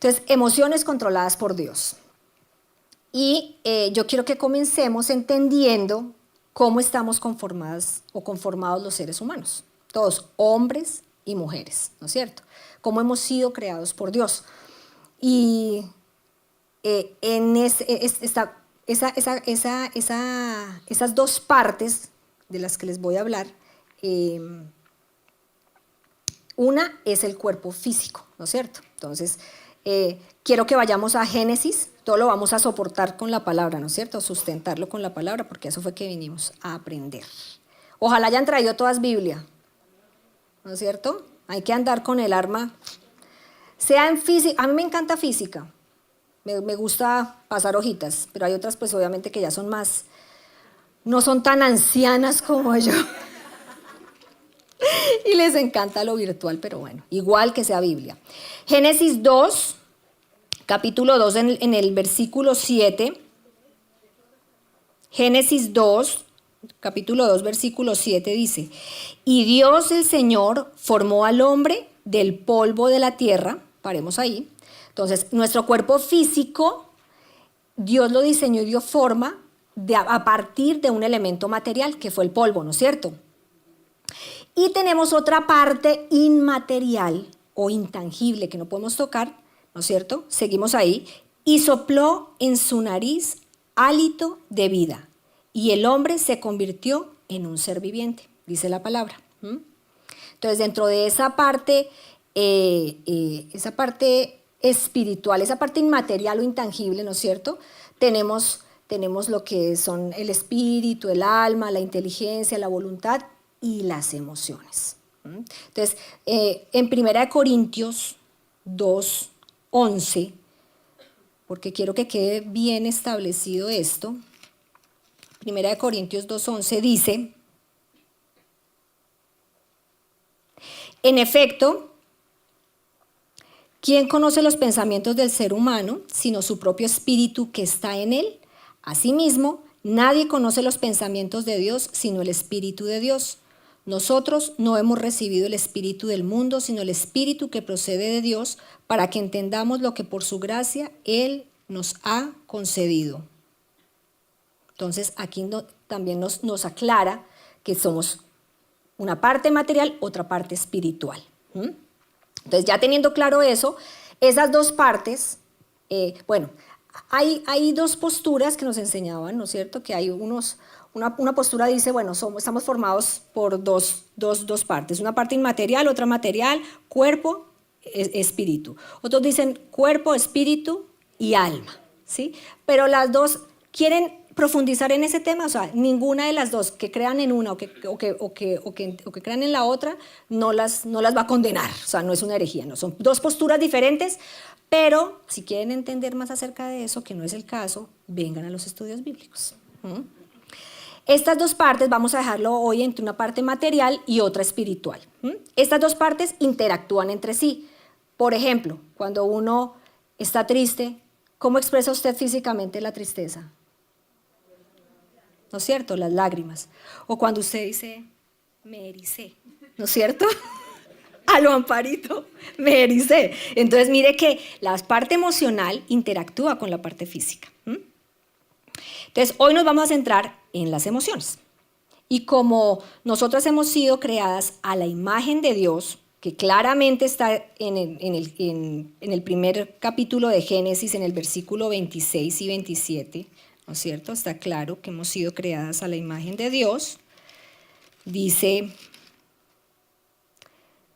Entonces, emociones controladas por Dios. Y yo quiero que comencemos entendiendo cómo estamos conformadas o conformados los seres humanos. Todos, hombres y mujeres, ¿no es cierto? Cómo hemos sido creados por Dios. Y esas dos partes de las que les voy a hablar, una es el cuerpo físico, ¿no es cierto? Entonces, quiero que vayamos a Génesis, todo lo vamos a soportar con la palabra, ¿no es cierto? Sustentarlo con la palabra, porque eso fue que vinimos a aprender. Ojalá hayan traído todas Biblia, ¿no es cierto? Hay que andar con el arma, sea en física, a mí me encanta física, me gusta pasar hojitas, pero hay otras pues obviamente que ya son más, no son tan ancianas como yo. Y les encanta lo virtual, pero bueno, igual que sea Biblia. Génesis 2, capítulo 2 en el versículo 7. Génesis 2, capítulo 2, versículo 7 dice: y Dios el Señor formó al hombre del polvo de la tierra. Paremos ahí. Entonces, nuestro cuerpo físico, Dios lo diseñó y dio forma a partir de un elemento material, que fue el polvo, ¿no es cierto? Y tenemos otra parte inmaterial o intangible que no podemos tocar, ¿no es cierto? Seguimos ahí. Y sopló en su nariz hálito de vida, y el hombre se convirtió en un ser viviente, dice la palabra. Entonces, dentro de esa parte espiritual, esa parte inmaterial o intangible, ¿no es cierto? Tenemos lo que son el espíritu, el alma, la inteligencia, la voluntad y las emociones. Entonces, en 1 Corintios 2:11, porque quiero que quede bien establecido esto, 1 Corintios 2:11 dice: en efecto, ¿quién conoce los pensamientos del ser humano sino su propio espíritu que está en él? Asimismo, nadie conoce los pensamientos de Dios sino el Espíritu de Dios. Nosotros no hemos recibido el espíritu del mundo, sino el Espíritu que procede de Dios, para que entendamos lo que por su gracia Él nos ha concedido. Entonces, aquí también nos aclara que somos una parte material, otra parte espiritual. Entonces, ya teniendo claro eso, esas dos partes, hay dos posturas que nos enseñaban, ¿no es cierto? Que hay una postura dice, bueno, estamos formados por dos partes, una parte inmaterial, otra material, cuerpo, espíritu. Otros dicen cuerpo, espíritu y alma, ¿sí? Pero las dos quieren profundizar en ese tema, o sea, ninguna de las dos que crean en una o que crean en la otra no las va a condenar, o sea, no es una herejía, no, son dos posturas diferentes, pero si quieren entender más acerca de eso, que no es el caso, vengan a los estudios bíblicos. Estas dos partes vamos a dejarlo hoy entre una parte material y otra espiritual. Estas dos partes interactúan entre sí. Por ejemplo, cuando uno está triste, ¿cómo expresa usted físicamente la tristeza? ¿No es cierto? Las lágrimas. O cuando usted dice, me ericé, ¿no es cierto? A lo Amparito, me ericé. Entonces mire que la parte emocional interactúa con la parte física. Entonces hoy nos vamos a centrar en las emociones. Y como nosotras hemos sido creadas a la imagen de Dios, que claramente está en el primer capítulo de Génesis, en el versículo 26 y 27, ¿no es cierto? Está claro que hemos sido creadas a la imagen de Dios. Dice,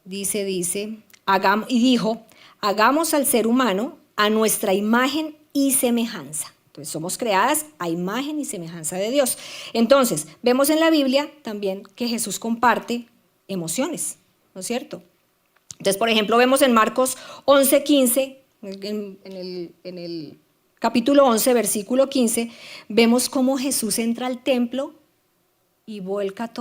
y dijo, hagamos al ser humano a nuestra imagen y semejanza. Entonces somos creadas a imagen y semejanza de Dios. Entonces, vemos en la Biblia también que Jesús comparte emociones, ¿no es cierto? Entonces, por ejemplo, vemos en Marcos 11:15, en el capítulo 11, versículo 15, vemos cómo Jesús entra al templo y vuelca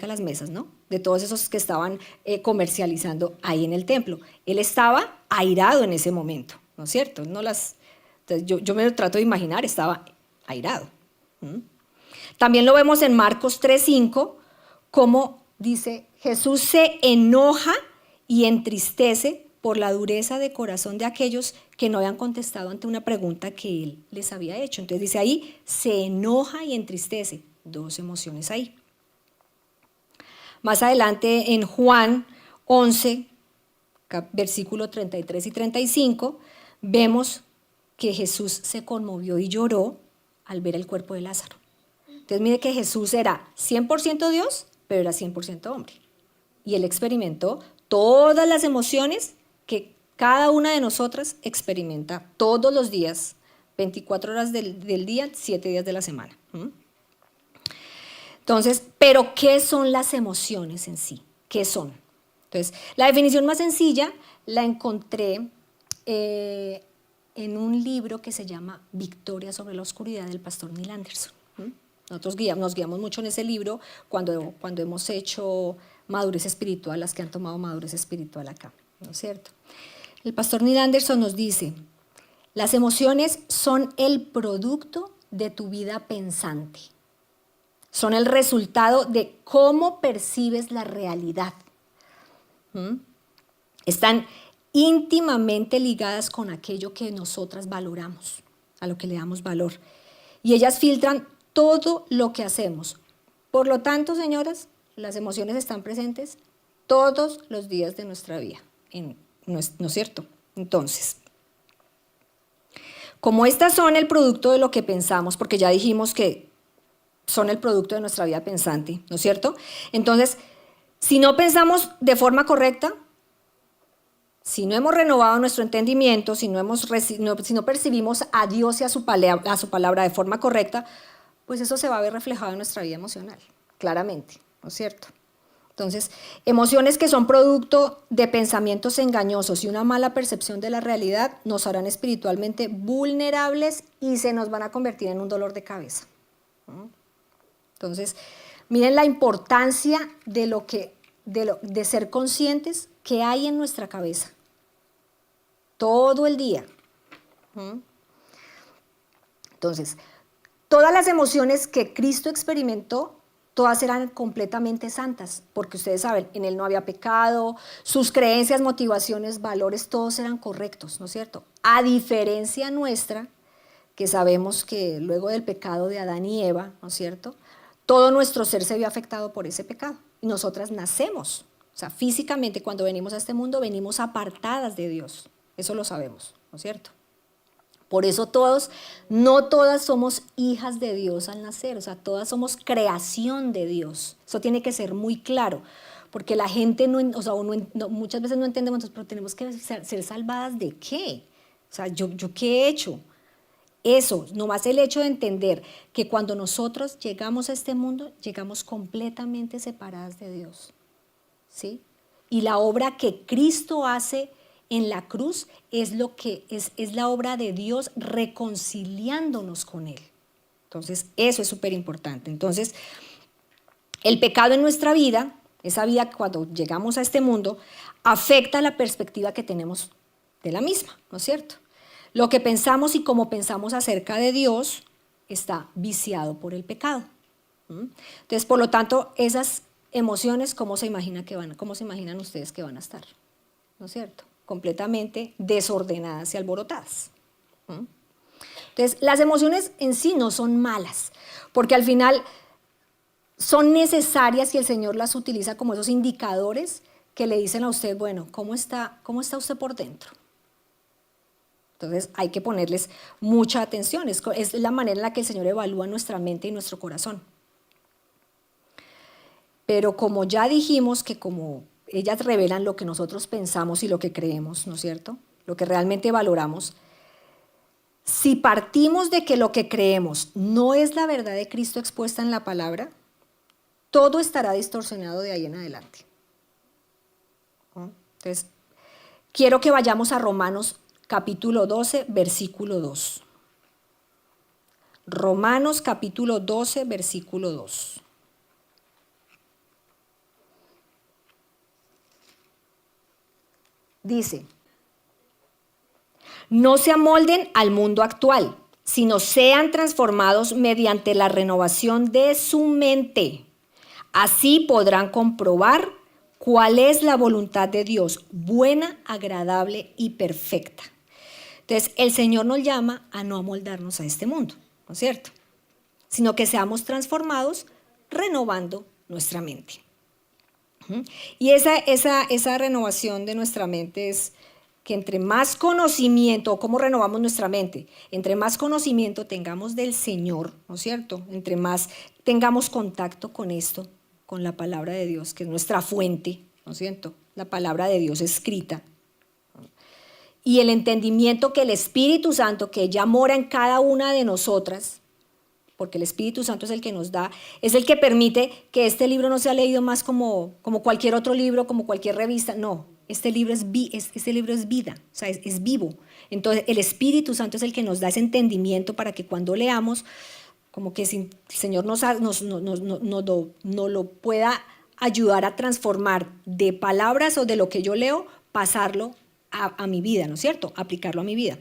las mesas, ¿no? De todos esos que estaban comercializando ahí en el templo. Él estaba airado en ese momento, ¿no es cierto? Entonces yo me lo trato de imaginar, estaba airado. También lo vemos en Marcos 3:5, cómo dice, Jesús se enoja y entristece por la dureza de corazón de aquellos que no habían contestado ante una pregunta que él les había hecho. Entonces dice ahí, se enoja y entristece. Dos emociones ahí. Más adelante en Juan 11, versículo 33 y 35, vemos que Jesús se conmovió y lloró al ver el cuerpo de Lázaro. Entonces mire que Jesús era 100% Dios, pero era 100% hombre. Y él experimentó todas las emociones que cada una de nosotras experimenta todos los días, 24 horas del día, 7 días de la semana. Entonces, ¿pero qué son las emociones en sí? ¿Qué son? Entonces, la definición más sencilla la encontré en un libro que se llama Victoria sobre la oscuridad del pastor Neil Anderson. Nosotros nos guiamos mucho en ese libro cuando hemos hecho madurez espiritual, las que han tomado madurez espiritual acá, ¿no es cierto? El pastor Neil Anderson nos dice, las emociones son el producto de tu vida pensante. Son el resultado de cómo percibes la realidad. Están íntimamente ligadas con aquello que nosotras valoramos, a lo que le damos valor. Y ellas filtran todo lo que hacemos. Por lo tanto, señoras, las emociones están presentes todos los días de nuestra vida. ¿No es cierto? Entonces, como estas son el producto de lo que pensamos, porque ya dijimos que son el producto de nuestra vida pensante, ¿no es cierto? Entonces, si no pensamos de forma correcta, si no hemos renovado nuestro entendimiento, si no percibimos a Dios y a su palabra de forma correcta, pues eso se va a ver reflejado en nuestra vida emocional, claramente, ¿no es cierto? Entonces, emociones que son producto de pensamientos engañosos y una mala percepción de la realidad nos harán espiritualmente vulnerables y se nos van a convertir en un dolor de cabeza. Entonces, miren la importancia de ser conscientes que hay en nuestra cabeza todo el día. Entonces, todas las emociones que Cristo experimentó, todas eran completamente santas, porque ustedes saben, en Él no había pecado, sus creencias, motivaciones, valores, todos eran correctos, ¿no es cierto? A diferencia nuestra, que sabemos que luego del pecado de Adán y Eva, ¿no es cierto?, todo nuestro ser se vio afectado por ese pecado. Y nosotras nacemos, o sea, físicamente cuando venimos a este mundo venimos apartadas de Dios. Eso lo sabemos, ¿no es cierto? Por eso no todas somos hijas de Dios al nacer, o sea, todas somos creación de Dios. Eso tiene que ser muy claro, porque la gente muchas veces no entendemos, pero tenemos que ser salvadas ¿de qué? O sea, ¿yo qué he hecho? Eso, nomás el hecho de entender que cuando nosotros llegamos a este mundo, llegamos completamente separadas de Dios, ¿sí? Y la obra que Cristo hace en la cruz es la obra de Dios reconciliándonos con Él. Entonces, eso es súper importante. Entonces, el pecado en nuestra vida, esa vida cuando llegamos a este mundo, afecta la perspectiva que tenemos de la misma, ¿no es cierto? Lo que pensamos y cómo pensamos acerca de Dios está viciado por el pecado. Entonces, por lo tanto, esas emociones, ¿cómo se imaginan ustedes que van a estar? ¿No es cierto? Completamente desordenadas y alborotadas. Entonces, las emociones en sí no son malas, porque al final son necesarias y el Señor las utiliza como esos indicadores que le dicen a usted, bueno, ¿cómo está usted por dentro? Entonces hay que ponerles mucha atención, es la manera en la que el Señor evalúa nuestra mente y nuestro corazón. Pero como ya dijimos que como ellas revelan lo que nosotros pensamos y lo que creemos, ¿no es cierto? Lo que realmente valoramos. Si partimos de que lo que creemos no es la verdad de Cristo expuesta en la palabra, todo estará distorsionado de ahí en adelante. Entonces, quiero que vayamos a Romanos capítulo 12, versículo 2. Romanos capítulo 12, versículo 2. Dice, no se amolden al mundo actual, sino sean transformados mediante la renovación de su mente. Así podrán comprobar cuál es la voluntad de Dios, buena, agradable y perfecta. Entonces, el Señor nos llama a no amoldarnos a este mundo, ¿no es cierto? Sino que seamos transformados renovando nuestra mente. Y esa renovación de nuestra mente es que entre más conocimiento, ¿cómo renovamos nuestra mente? Entre más conocimiento tengamos del Señor, ¿no es cierto? Entre más tengamos contacto con esto, con la palabra de Dios, que es nuestra fuente, ¿no es cierto? La palabra de Dios escrita. Y el entendimiento que el Espíritu Santo, que ya mora en cada una de nosotras, porque el Espíritu Santo es el que nos da, es el que permite que este libro no sea leído más como cualquier otro libro, como cualquier revista. No, este libro es vida, o sea, es vivo. Entonces, el Espíritu Santo es el que nos da ese entendimiento para que cuando leamos, como que el Señor nos lo pueda ayudar a transformar de palabras o de lo que yo leo, pasarlo a mi vida, ¿no es cierto? Aplicarlo a mi vida.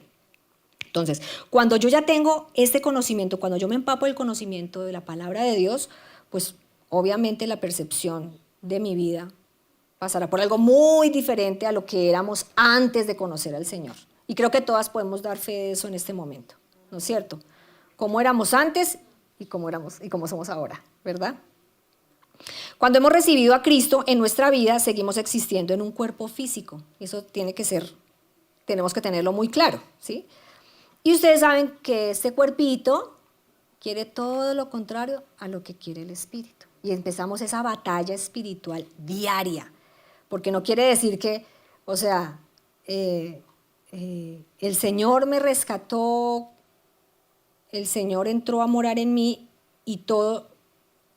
Entonces, cuando yo ya tengo este conocimiento, cuando yo me empapo del conocimiento de la palabra de Dios, pues obviamente la percepción de mi vida pasará por algo muy diferente a lo que éramos antes de conocer al Señor. Y creo que todas podemos dar fe de eso en este momento, ¿no es cierto? Cómo éramos antes y cómo somos ahora, ¿verdad? Cuando hemos recibido a Cristo en nuestra vida, seguimos existiendo en un cuerpo físico. Eso tenemos que tenerlo muy claro, ¿sí? Y ustedes saben que este cuerpito quiere todo lo contrario a lo que quiere el Espíritu. Y empezamos esa batalla espiritual diaria. Porque no quiere decir que, o sea, el Señor me rescató, el Señor entró a morar en mí y todo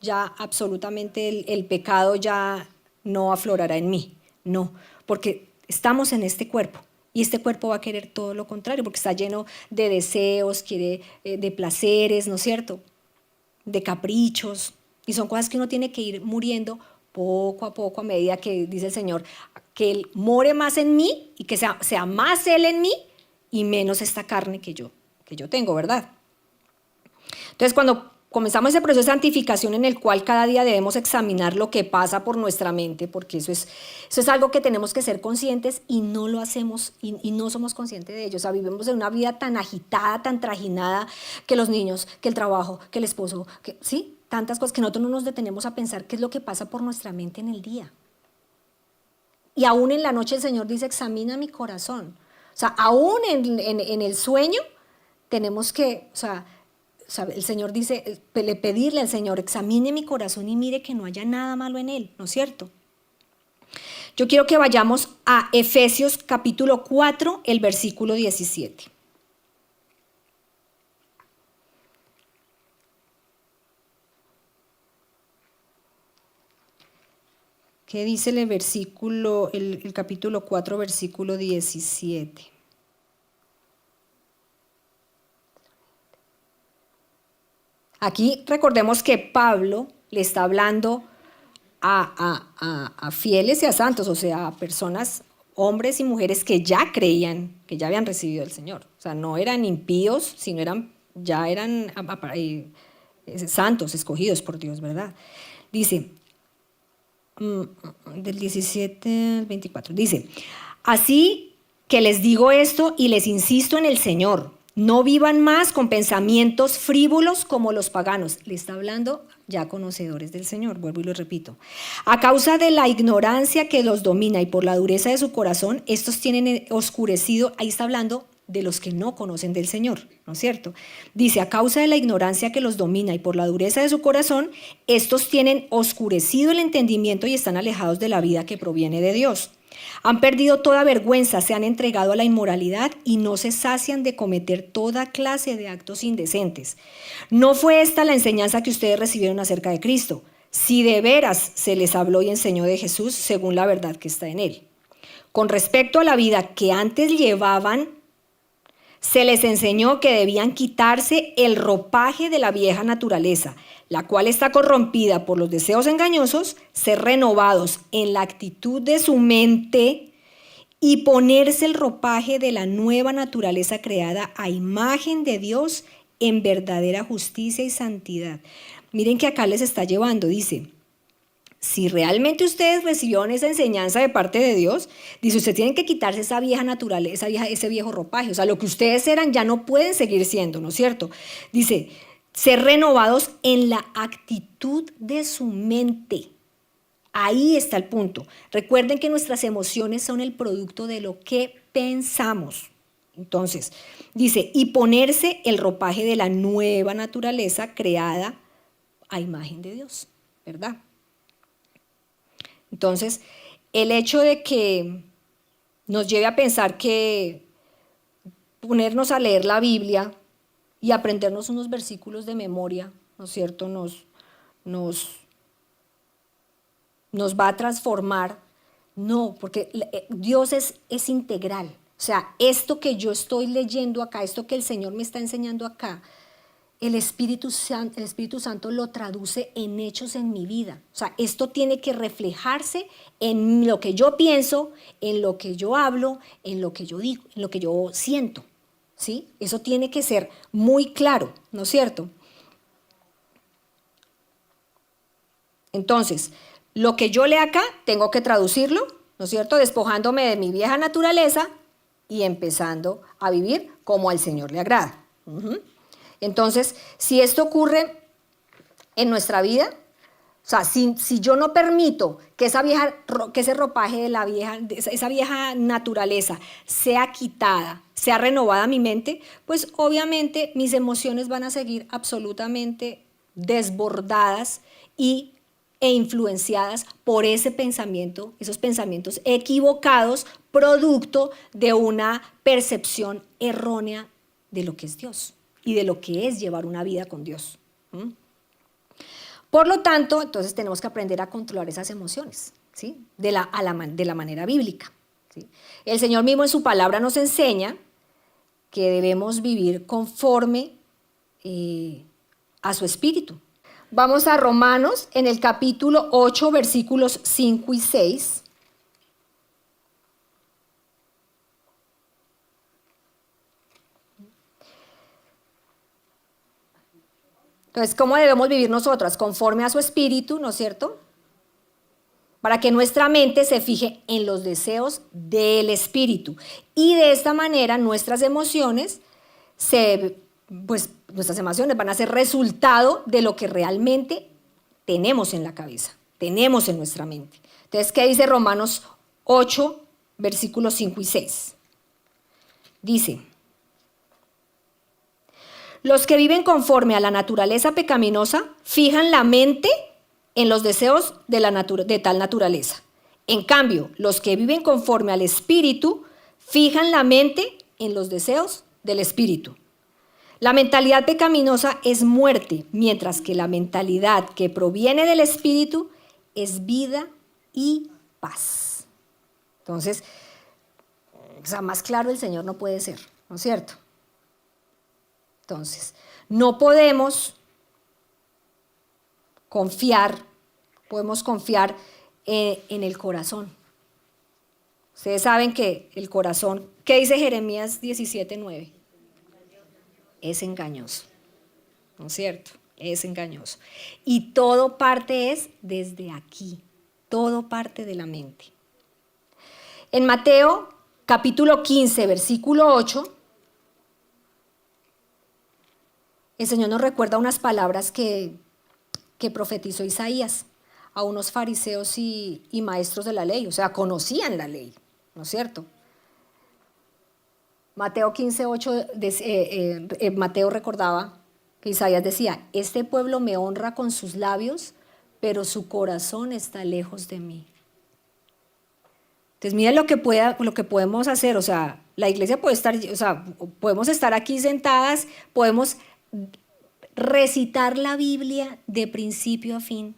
ya absolutamente el pecado ya no aflorará en mí. No, porque estamos en este cuerpo. Y este cuerpo va a querer todo lo contrario, porque está lleno de deseos, quiere de placeres, ¿no es cierto? De caprichos. Y son cosas que uno tiene que ir muriendo poco a poco a medida que dice el Señor, que Él more más en mí y que sea más Él en mí y menos esta carne que yo tengo, ¿verdad? Entonces, cuando comenzamos ese proceso de santificación en el cual cada día debemos examinar lo que pasa por nuestra mente, porque eso es algo que tenemos que ser conscientes y no lo hacemos y no somos conscientes de ello. O sea, vivimos en una vida tan agitada, tan trajinada, que los niños, que el trabajo, que el esposo, ¿sí? Tantas cosas que nosotros no nos detenemos a pensar qué es lo que pasa por nuestra mente en el día. Y aún en la noche el Señor dice, examina mi corazón. O sea, aún en el sueño tenemos que, o sea, el Señor dice, pedirle al Señor, examine mi corazón y mire que no haya nada malo en él, ¿no es cierto? Yo quiero que vayamos a Efesios capítulo 4, el versículo 17. ¿Qué dice el capítulo 4, versículo 17? Aquí recordemos que Pablo le está hablando a fieles y a santos, o sea, a personas, hombres y mujeres que ya creían, que ya habían recibido al Señor. O sea, no eran impíos, sino ya eran santos, escogidos por Dios, ¿verdad? Dice, del 17 al 24, dice, así que les digo esto y les insisto en el Señor. No vivan más con pensamientos frívolos como los paganos. Le está hablando ya conocedores del Señor, vuelvo y lo repito. A causa de la ignorancia que los domina y por la dureza de su corazón, estos tienen oscurecido, ahí está hablando de los que no conocen del Señor, ¿no es cierto? Dice, a causa de la ignorancia que los domina y por la dureza de su corazón, estos tienen oscurecido el entendimiento y están alejados de la vida que proviene de Dios. Han perdido toda vergüenza, se han entregado a la inmoralidad y no se sacian de cometer toda clase de actos indecentes. No fue esta la enseñanza que ustedes recibieron acerca de Cristo, si de veras se les habló y enseñó de Jesús según la verdad que está en él. Con respecto a la vida que antes llevaban, se les enseñó que debían quitarse el ropaje de la vieja naturaleza, la cual está corrompida por los deseos engañosos, ser renovados en la actitud de su mente y ponerse el ropaje de la nueva naturaleza creada a imagen de Dios en verdadera justicia y santidad. Miren que acá les está llevando, dice, si realmente ustedes recibieron esa enseñanza de parte de Dios, dice, ustedes tienen que quitarse esa vieja naturaleza, ese viejo ropaje. O sea, lo que ustedes eran ya no pueden seguir siendo, ¿no es cierto? Dice, ser renovados en la actitud de su mente. Ahí está el punto. Recuerden que nuestras emociones son el producto de lo que pensamos. Entonces, dice, y ponerse el ropaje de la nueva naturaleza creada a imagen de Dios, ¿verdad? Entonces, el hecho de que nos lleve a pensar que ponernos a leer la Biblia y aprendernos unos versículos de memoria, ¿no es cierto?, nos va a transformar. No, porque Dios es integral. O sea, esto que yo estoy leyendo acá, esto que el Señor me está enseñando acá, el Espíritu Santo lo traduce en hechos en mi vida. O sea, esto tiene que reflejarse en lo que yo pienso, en lo que yo hablo, en lo que yo digo, en lo que yo siento. ¿Sí? Eso tiene que ser muy claro, ¿no es cierto? Entonces, lo que yo lea acá, tengo que traducirlo, ¿no es cierto? Despojándome de mi vieja naturaleza y empezando a vivir como al Señor le agrada. Entonces, si esto ocurre en nuestra vida, o sea, si yo no permito que ese ropaje de esa vieja naturaleza sea quitada, sea renovada mi mente, pues obviamente mis emociones van a seguir absolutamente desbordadas e influenciadas por ese pensamiento, esos pensamientos equivocados, producto de una percepción errónea de lo que es Dios y de lo que es llevar una vida con Dios. Por lo tanto, entonces tenemos que aprender a controlar esas emociones, ¿sí? de la manera bíblica. ¿Sí? El Señor mismo en su palabra nos enseña que debemos vivir conforme a su espíritu. Vamos a Romanos en el capítulo 8, versículos 5 y 6. Entonces, ¿cómo debemos vivir nosotras? Conforme a su espíritu, ¿no es cierto? Para que nuestra mente se fije en los deseos del espíritu. Y de esta manera nuestras emociones van a ser resultado de lo que realmente tenemos en la cabeza, tenemos en nuestra mente. Entonces, ¿qué dice Romanos 8, versículos 5 y 6? Dice, los que viven conforme a la naturaleza pecaminosa fijan la mente en los deseos de tal naturaleza. En cambio, los que viven conforme al Espíritu fijan la mente en los deseos del Espíritu. La mentalidad pecaminosa es muerte, mientras que la mentalidad que proviene del Espíritu es vida y paz. Entonces, o sea, más claro el Señor no puede ser, ¿no es cierto? Entonces, no podemos confiar en el corazón. Ustedes saben que el corazón, ¿qué dice Jeremías 17:9? Es engañoso, ¿no es cierto? Es engañoso. Y todo parte es desde aquí, todo parte de la mente. En Mateo capítulo 15, versículo 8, el Señor nos recuerda unas palabras que profetizó Isaías a unos fariseos y maestros de la ley, o sea, conocían la ley, ¿no es cierto? Mateo 15:8, Mateo recordaba que Isaías decía, este pueblo me honra con sus labios, pero su corazón está lejos de mí. Entonces, miren lo que podemos hacer, o sea, la iglesia puede estar, o sea, podemos estar aquí sentadas, podemos recitar la Biblia de principio a fin,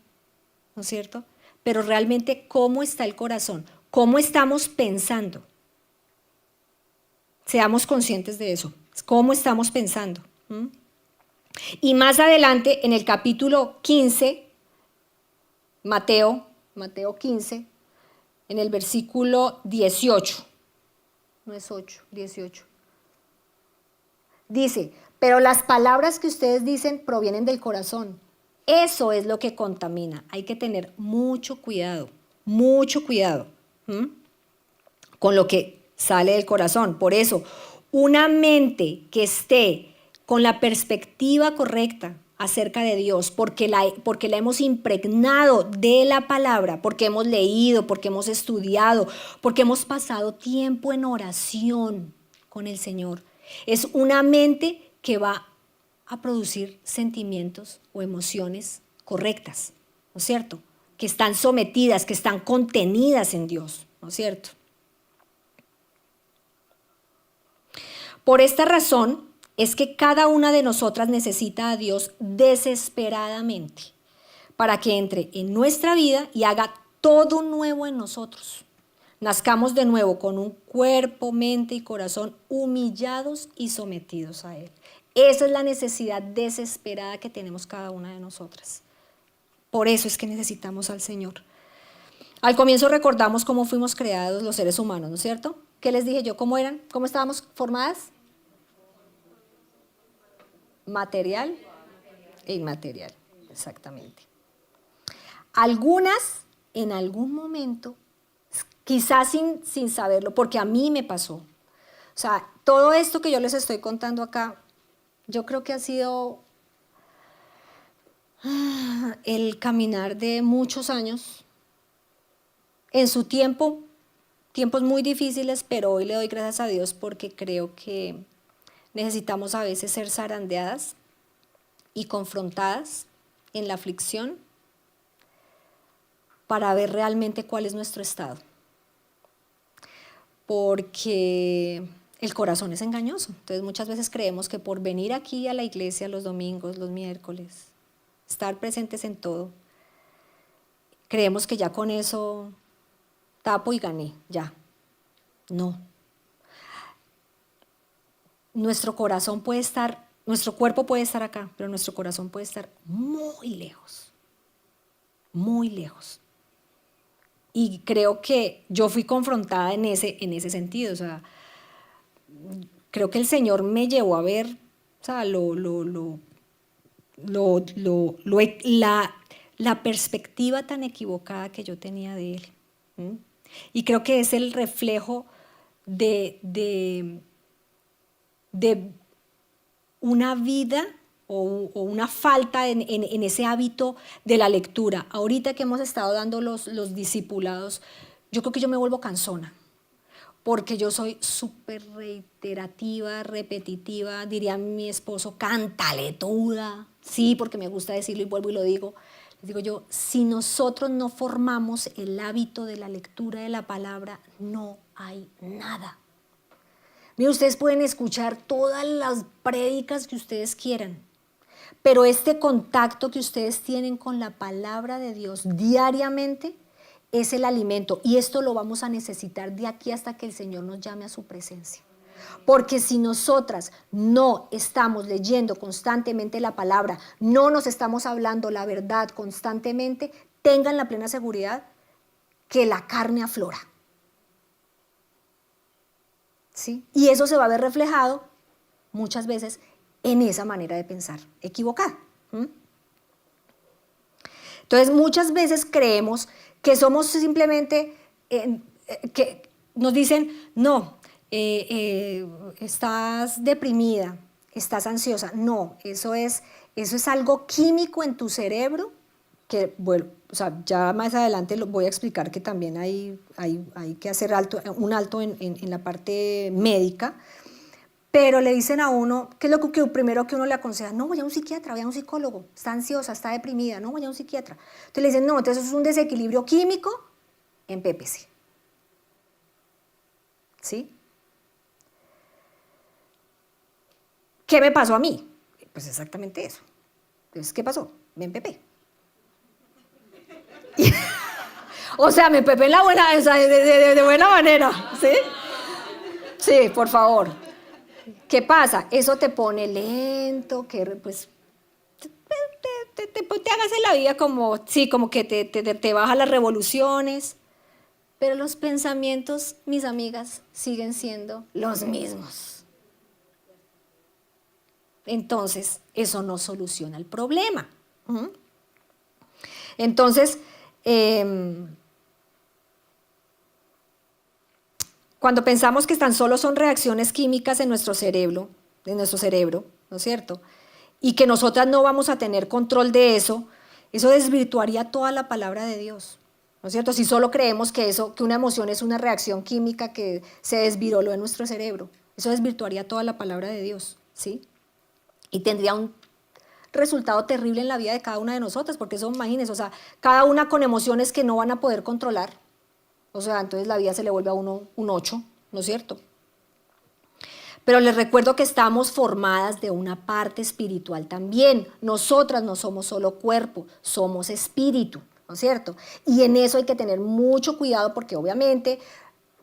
¿no es cierto? Pero realmente, ¿cómo está el corazón? ¿Cómo estamos pensando? Seamos conscientes de eso. ¿Cómo estamos pensando? Y más adelante, en el capítulo 15, Mateo 15, en el versículo 18, no es 8, 18, dice, pero las palabras que ustedes dicen provienen del corazón, Eso es lo que contamina. Hay que tener mucho cuidado ¿m? Con lo que sale del corazón. Por eso, una mente que esté con la perspectiva correcta acerca de Dios, porque la hemos impregnado de la palabra, porque hemos leído, porque hemos estudiado, porque hemos pasado tiempo en oración con el Señor. Es una mente que va a producir sentimientos o emociones correctas, ¿no es cierto? Que están sometidas, que están contenidas en Dios, ¿no es cierto? Por esta razón es que cada una de nosotras necesita a Dios desesperadamente para que entre en nuestra vida y haga todo nuevo en nosotros. Nazcamos de nuevo con un cuerpo, mente y corazón humillados y sometidos a Él. Esa es la necesidad desesperada que tenemos cada una de nosotras. Por eso es que necesitamos al Señor. Al comienzo recordamos cómo fuimos creados los seres humanos, ¿no es cierto? ¿Qué les dije yo? ¿Cómo eran? ¿Cómo estábamos formadas? Material e inmaterial, exactamente. Algunas, en algún momento, quizás sin saberlo, porque a mí me pasó. O sea, todo esto que yo les estoy contando acá, yo creo que ha sido el caminar de muchos años. En su tiempo, tiempos muy difíciles, pero hoy le doy gracias a Dios porque creo que necesitamos a veces ser zarandeadas y confrontadas en la aflicción para ver realmente cuál es nuestro estado. Porque el corazón es engañoso. Entonces muchas veces creemos que por venir aquí a la iglesia los domingos, los miércoles, estar presentes en todo, creemos que ya con eso tapo y gané, ya. No. Nuestro corazón puede estar, nuestro cuerpo puede estar acá, pero nuestro corazón puede estar muy lejos, muy lejos. Y creo que yo fui confrontada en ese sentido, o sea, creo que el Señor me llevó a ver, o sea, la perspectiva tan equivocada que yo tenía de Él. ¿Mm? Y creo que es el reflejo de una vida o una falta en ese hábito de la lectura. Ahorita que hemos estado dando los discipulados, yo creo que yo me vuelvo cansona, porque yo soy súper reiterativa, repetitiva, diría mi esposo, cantaletuda, sí, porque me gusta decirlo y vuelvo y lo digo. Les digo yo, si nosotros no formamos el hábito de la lectura de la palabra, no hay nada. Miren, ustedes pueden escuchar todas las prédicas que ustedes quieran, pero este contacto que ustedes tienen con la palabra de Dios diariamente es el alimento, y esto lo vamos a necesitar de aquí hasta que el Señor nos llame a su presencia. Porque si nosotras no estamos leyendo constantemente la palabra, no nos estamos hablando la verdad constantemente, tengan la plena seguridad que la carne aflora. ¿Sí? Y eso se va a ver reflejado muchas veces en esa manera de pensar equivocada. Entonces muchas veces creemos que somos simplemente, que nos dicen, no, estás deprimida, estás ansiosa. No, eso es algo químico en tu cerebro que, bueno, o sea, ya más adelante lo voy a explicar que también hay que hacer un alto en la parte médica, pero le dicen a uno, ¿qué es lo que primero que uno le aconseja? No, vaya a un psiquiatra, vaya a un psicólogo, está ansiosa, está deprimida, no, vaya a un psiquiatra. Entonces le dicen, no, entonces eso es un desequilibrio químico, empépese. ¿Sí? ¿Qué me pasó a mí? Pues exactamente eso. Entonces, ¿qué pasó? Me empepé. O sea, me empepé en la buena, o sea, de buena manera, ¿sí? Sí, por favor. ¿Qué pasa? Eso te pone lento, que pues te hagas en la vida como, sí, como que te baja las revoluciones, pero los pensamientos, mis amigas, siguen siendo los mismos. Entonces, eso no soluciona el problema. Entonces, cuando pensamos que tan solo son reacciones químicas en nuestro cerebro, ¿no es cierto? Y que nosotras no vamos a tener control de eso, eso desvirtuaría toda la palabra de Dios, ¿no es cierto? Si solo creemos que una emoción es una reacción química que se desviroló en nuestro cerebro, eso desvirtuaría toda la palabra de Dios, ¿sí? Y tendría un resultado terrible en la vida de cada una de nosotras, porque eso, imagínense, o sea, cada una con emociones que no van a poder controlar, o sea, entonces la vida se le vuelve a uno un 8, ¿no es cierto? Pero les recuerdo que estamos formadas de una parte espiritual también. Nosotras no somos solo cuerpo, somos espíritu, ¿no es cierto? Y en eso hay que tener mucho cuidado porque obviamente,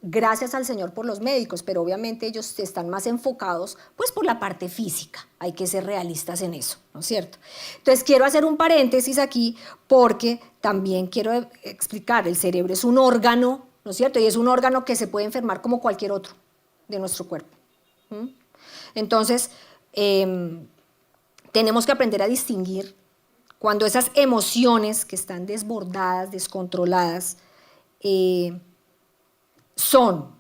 gracias al Señor por los médicos, pero obviamente ellos están más enfocados pues por la parte física. Hay que ser realistas en eso, ¿no es cierto? Entonces quiero hacer un paréntesis aquí porque también quiero explicar, el cerebro es un órgano, ¿no es cierto? Y es un órgano que se puede enfermar como cualquier otro de nuestro cuerpo. Entonces, tenemos que aprender a distinguir cuando esas emociones que están desbordadas, descontroladas, son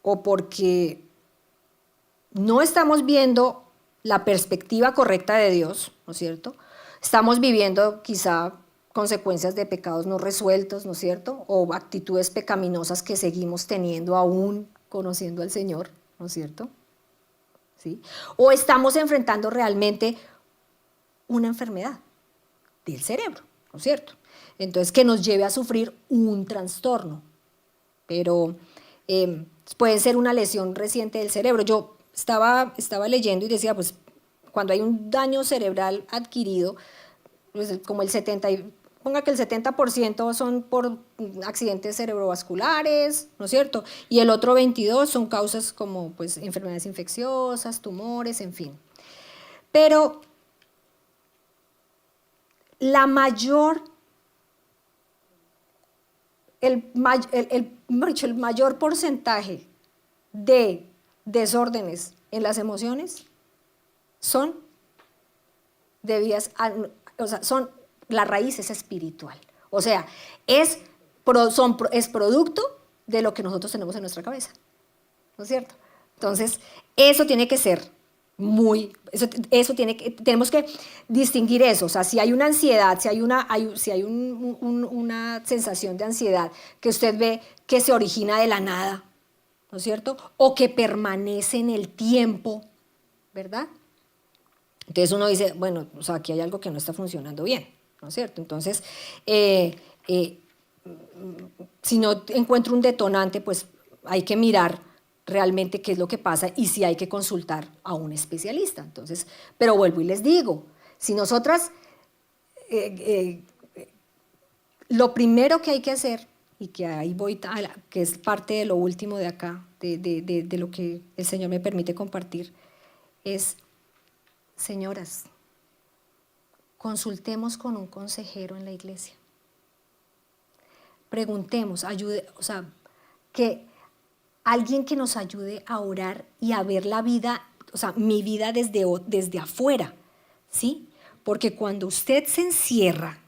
o porque no estamos viendo la perspectiva correcta de Dios, ¿no es cierto? Estamos viviendo quizá consecuencias de pecados no resueltos, ¿no es cierto? O actitudes pecaminosas que seguimos teniendo aún conociendo al Señor, ¿no es cierto? ¿Sí? O estamos enfrentando realmente una enfermedad del cerebro, ¿no es cierto? Entonces, que nos lleve a sufrir un trastorno, pero puede ser una lesión reciente del cerebro. Yo estaba leyendo y decía, pues, cuando hay un daño cerebral adquirido, pues, como ponga que el 70% son por accidentes cerebrovasculares, ¿no es cierto? Y el otro 22% son causas como pues, enfermedades infecciosas, tumores, en fin. Pero el mayor porcentaje de desórdenes en las emociones son debidas a, o sea, la raíz es espiritual. O sea, es producto de lo que nosotros tenemos en nuestra cabeza. ¿No es cierto? Entonces, eso tiene que ser tenemos que distinguir eso. O sea, si hay una ansiedad, si hay una sensación de ansiedad que usted ve que se origina de la nada, ¿no es cierto? O que permanece en el tiempo, ¿verdad? Entonces uno dice, bueno, o sea, aquí hay algo que no está funcionando bien, ¿no es cierto? Entonces, si no encuentro un detonante, pues hay que mirar realmente qué es lo que pasa y si hay que consultar a un especialista. Entonces, pero vuelvo y les digo, si nosotras, lo primero que hay que hacer, y que ahí voy, que es parte de lo último de acá, de lo que el Señor me permite compartir, es, señoras, consultemos con un consejero en la iglesia. Preguntemos, o sea, que alguien que nos ayude a orar y a ver la vida, o sea, mi vida desde afuera, ¿sí? Porque cuando usted se encierra,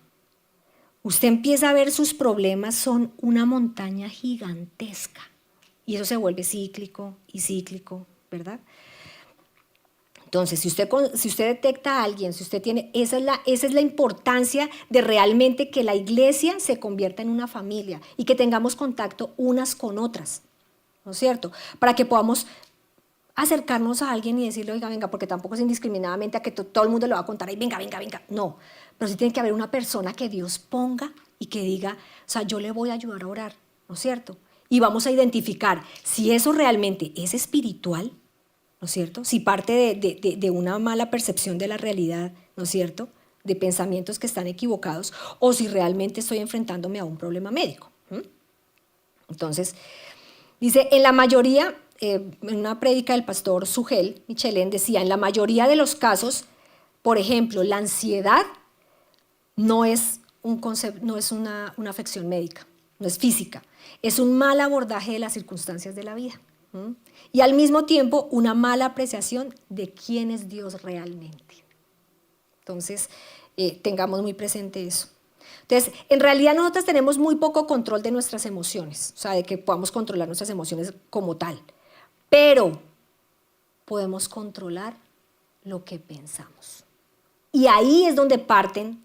usted empieza a ver sus problemas son una montaña gigantesca y eso se vuelve cíclico y cíclico, ¿verdad? Entonces, si usted detecta a alguien, si usted tiene, esa es la importancia de realmente que la iglesia se convierta en una familia y que tengamos contacto unas con otras, ¿no es cierto? Para que podamos acercarnos a alguien y decirle, oiga, venga, porque tampoco es indiscriminadamente a que todo el mundo le va a contar, ay, venga, venga, venga. No, pero sí tiene que haber una persona que Dios ponga y que diga, o sea, yo le voy a ayudar a orar, ¿no es cierto? Y vamos a identificar si eso realmente es espiritual, ¿no es cierto? Si parte de una mala percepción de la realidad, ¿no es cierto? De pensamientos que están equivocados, o si realmente estoy enfrentándome a un problema médico. Entonces, dice, en la mayoría, en una prédica del pastor Sugel Michelén decía, en la mayoría de los casos, por ejemplo, la ansiedad no es una afección médica, no es física, es un mal abordaje de las circunstancias de la vida. Y al mismo tiempo una mala apreciación de quién es Dios realmente. Entonces, tengamos muy presente eso. Entonces, en realidad nosotros tenemos muy poco control de nuestras emociones, o sea, de que podamos controlar nuestras emociones como tal, pero podemos controlar lo que pensamos. Y ahí es donde parten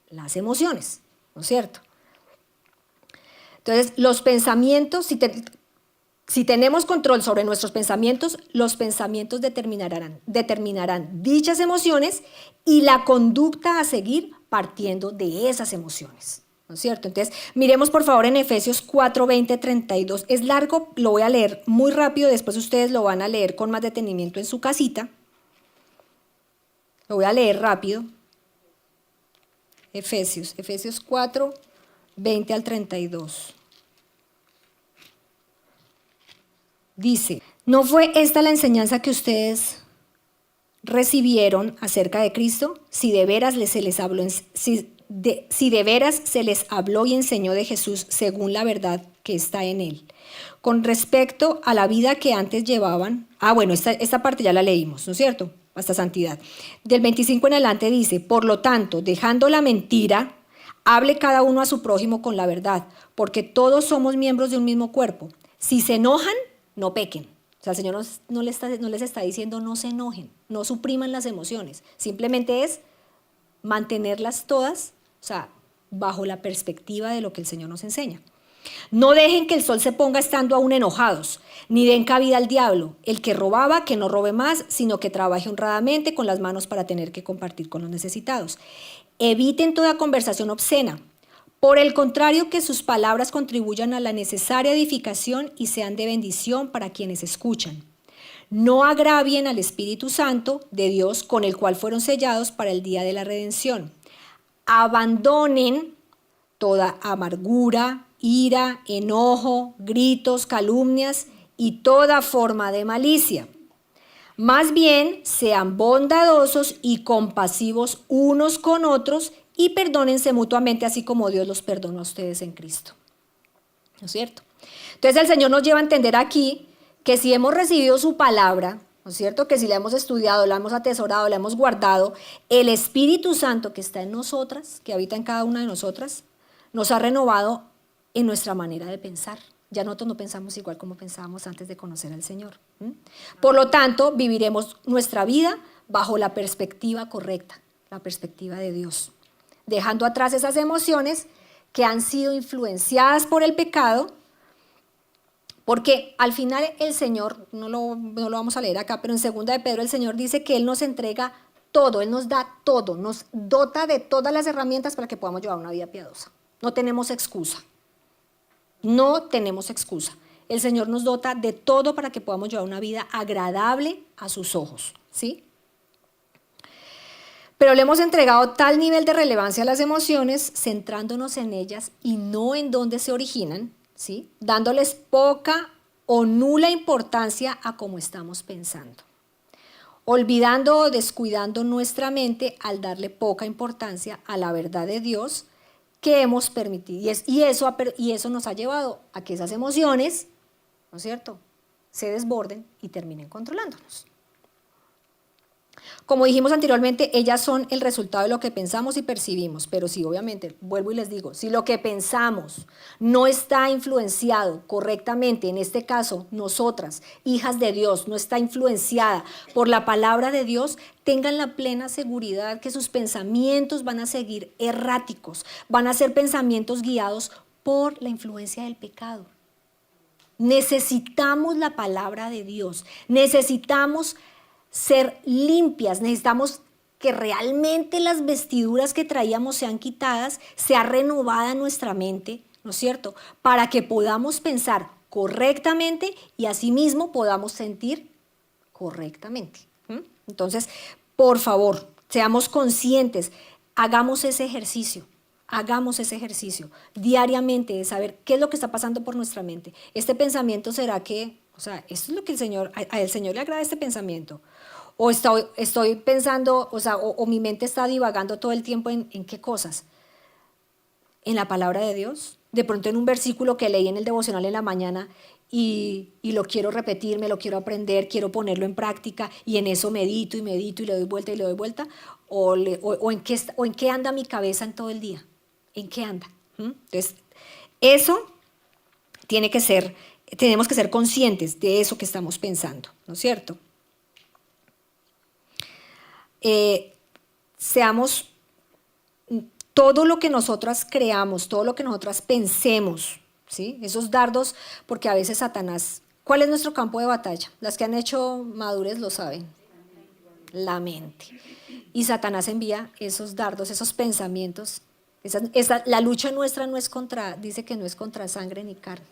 las emociones, ¿no es cierto? Entonces, los pensamientos, si tenemos control sobre nuestros pensamientos, los pensamientos determinarán dichas emociones y la conducta a seguir partiendo de esas emociones, ¿no es cierto? Entonces, miremos por favor en Efesios 4, 20, 32. Es largo, lo voy a leer muy rápido, después ustedes lo van a leer con más detenimiento en su casita. Lo voy a leer rápido. Efesios 4, 20 al 32. Dice, ¿no fue esta la enseñanza que ustedes recibieron acerca de Cristo? Si de veras se les habló, si de veras se les habló y enseñó de Jesús según la verdad que está en él. Con respecto a la vida que antes llevaban, bueno, esta parte ya la leímos, ¿no es cierto? Hasta santidad. Del 25 en adelante dice, por lo tanto, dejando la mentira, hable cada uno a su prójimo con la verdad, porque todos somos miembros de un mismo cuerpo. Si se enojan, no pequen. O sea, el Señor no les está diciendo no se enojen, no supriman las emociones. Simplemente es mantenerlas todas, o sea, bajo la perspectiva de lo que el Señor nos enseña. No dejen que el sol se ponga estando aún enojados, ni den cabida al diablo. El que robaba, que no robe más, sino que trabaje honradamente con las manos para tener que compartir con los necesitados. Eviten toda conversación obscena. Por el contrario, que sus palabras contribuyan a la necesaria edificación y sean de bendición para quienes escuchan. No agravien al Espíritu Santo de Dios, con el cual fueron sellados para el día de la redención. Abandonen toda amargura, ira, enojo, gritos, calumnias y toda forma de malicia. Más bien, sean bondadosos y compasivos unos con otros y perdónense mutuamente, así como Dios los perdonó a ustedes en Cristo. ¿No es cierto? Entonces el Señor nos lleva a entender aquí que si hemos recibido su palabra, ¿no es cierto? Que si la hemos estudiado, la hemos atesorado, la hemos guardado, el Espíritu Santo que está en nosotras, que habita en cada una de nosotras, nos ha renovado en nuestra manera de pensar. Ya nosotros no pensamos igual como pensábamos antes de conocer al Señor. Por lo tanto, viviremos nuestra vida bajo la perspectiva correcta, la perspectiva de Dios, dejando atrás esas emociones que han sido influenciadas por el pecado, porque al final el Señor, no lo vamos a leer acá, pero en 2 de Pedro el Señor dice que Él nos entrega todo, Él nos da todo, nos dota de todas las herramientas para que podamos llevar una vida piadosa. No tenemos excusa. No tenemos excusa. El Señor nos dota de todo para que podamos llevar una vida agradable a sus ojos, ¿sí? Pero le hemos entregado tal nivel de relevancia a las emociones, centrándonos en ellas y no en dónde se originan, ¿sí? Dándoles poca o nula importancia a cómo estamos pensando. Olvidando o descuidando nuestra mente al darle poca importancia a la verdad de Dios que hemos permitido. Y eso nos ha llevado a que esas emociones, ¿no es cierto?, se desborden y terminen controlándonos. Como dijimos anteriormente, ellas son el resultado de lo que pensamos y percibimos, pero sí, obviamente, vuelvo y les digo, si lo que pensamos no está influenciado correctamente, en este caso, nosotras, hijas de Dios, no está influenciada por la palabra de Dios, tengan la plena seguridad que sus pensamientos van a seguir erráticos, van a ser pensamientos guiados por la influencia del pecado. Necesitamos la palabra de Dios, necesitamos ser limpias, necesitamos que realmente las vestiduras que traíamos sean quitadas, sea renovada nuestra mente, ¿no es cierto? Para que podamos pensar correctamente y asimismo podamos sentir correctamente. Entonces, por favor, seamos conscientes, hagamos ese ejercicio diariamente de saber qué es lo que está pasando por nuestra mente. Este pensamiento será que, esto es lo que a el Señor le agrada este pensamiento. O estoy pensando, o mi mente está divagando todo el tiempo en qué cosas. En la palabra de Dios. De pronto en un versículo que leí en el devocional en la mañana y lo quiero repetir, me lo quiero aprender, quiero ponerlo en práctica y en eso medito y le doy vuelta. O en qué anda mi cabeza en todo el día. ¿En qué anda? Entonces, eso tenemos que ser conscientes de eso que estamos pensando, ¿no es cierto? Todo lo que nosotras creamos, todo lo que nosotras pensemos, ¿sí? Esos dardos, porque a veces Satanás, ¿cuál es nuestro campo de batalla? Las que han hecho madurez lo saben, la mente. Y Satanás envía esos dardos, esos pensamientos. La lucha nuestra no es dice que no es contra sangre ni carne,